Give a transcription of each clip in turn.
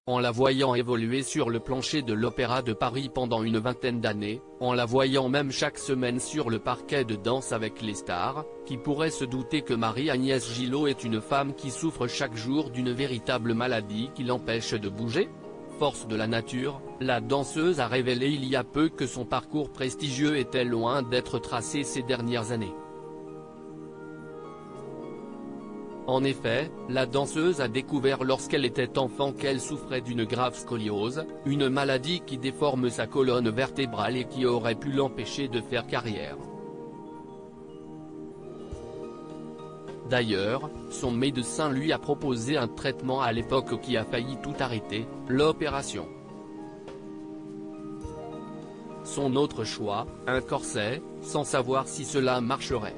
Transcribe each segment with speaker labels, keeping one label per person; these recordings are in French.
Speaker 1: en la voyant évoluer sur le plancher de l'Opéra de Paris pendant une vingtaine d'années, en la voyant même chaque semaine sur le parquet de Danse avec les stars, qui pourrait se douter que Marie-Agnès Gillot est une femme qui souffre chaque jour d'une véritable maladie qui l'empêche de bouger ? Force de la nature, la danseuse a révélé il y a peu que son parcours prestigieux était loin d'être tracé ces dernières années. En effet, la danseuse a découvert lorsqu'elle était enfant qu'elle souffrait d'une grave scoliose, une maladie qui déforme sa colonne vertébrale et qui aurait pu l'empêcher de faire carrière. D'ailleurs, son médecin lui a proposé un traitement à l'époque qui a failli tout arrêter, l'opération. Son autre choix, un corset, sans savoir si cela marcherait.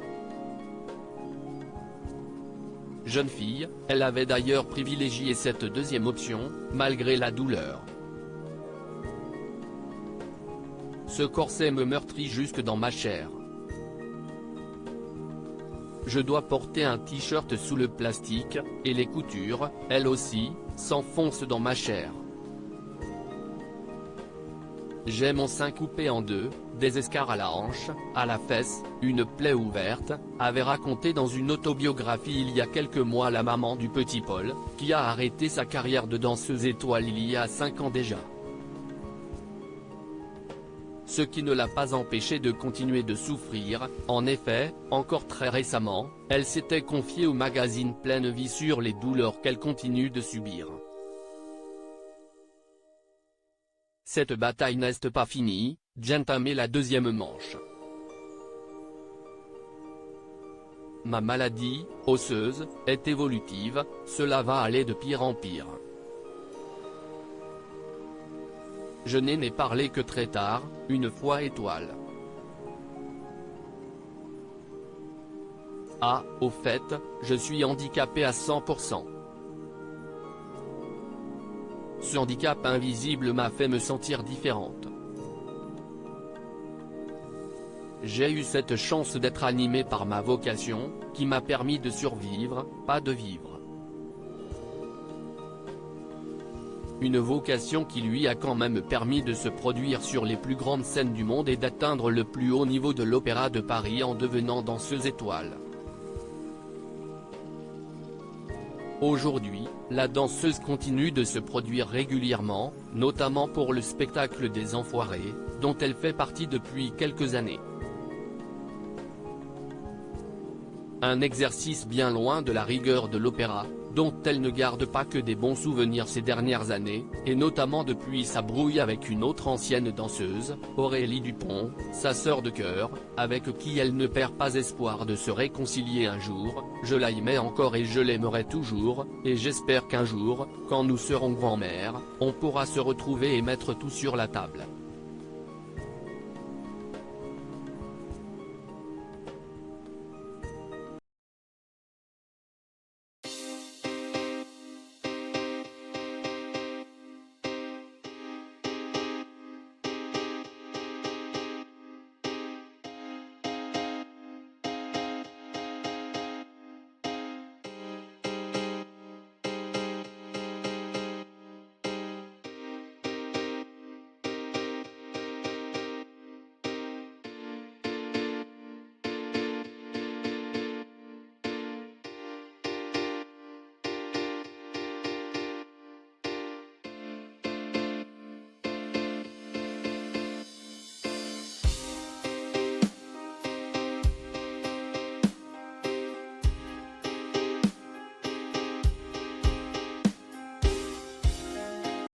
Speaker 1: Jeune fille, elle avait d'ailleurs privilégié cette deuxième option, malgré la douleur. Ce corset me meurtrit jusque dans ma chair. Je dois porter un t-shirt sous le plastique, et les coutures, elles aussi, s'enfoncent dans ma chair. J'ai mon sein coupé en deux, des escarres à la hanche, à la fesse, une plaie ouverte, avait raconté dans une autobiographie il y a quelques mois la maman du petit Paul, qui a arrêté sa carrière de danseuse étoile il y a 5 ans déjà. Ce qui ne l'a pas empêché de continuer de souffrir. En effet, encore très récemment, elle s'était confiée au magazine Pleine Vie sur les douleurs qu'elle continue de subir. Cette bataille n'est pas finie, j'entame la deuxième manche. Ma maladie, osseuse, est évolutive, cela va aller de pire en pire. Je n'en ai parlé que très tard, une fois étoile. Ah, au fait, je suis handicapé à 100%. Ce handicap invisible m'a fait me sentir différente. J'ai eu cette chance d'être animé par ma vocation, qui m'a permis de survivre, pas de vivre. Une vocation qui lui a quand même permis de se produire sur les plus grandes scènes du monde et d'atteindre le plus haut niveau de l'Opéra de Paris en devenant danseuse étoile. Aujourd'hui, la danseuse continue de se produire régulièrement, notamment pour le spectacle des Enfoirés, dont elle fait partie depuis quelques années. Un exercice bien loin de la rigueur de l'opéra, dont elle ne garde pas que des bons souvenirs ces dernières années, et notamment depuis sa brouille avec une autre ancienne danseuse, Aurélie Dupont, sa sœur de cœur, avec qui elle ne perd pas espoir de se réconcilier un jour. Je l'aimais encore et je l'aimerai toujours, et j'espère qu'un jour, quand nous serons grand-mères, on pourra se retrouver et mettre tout sur la table.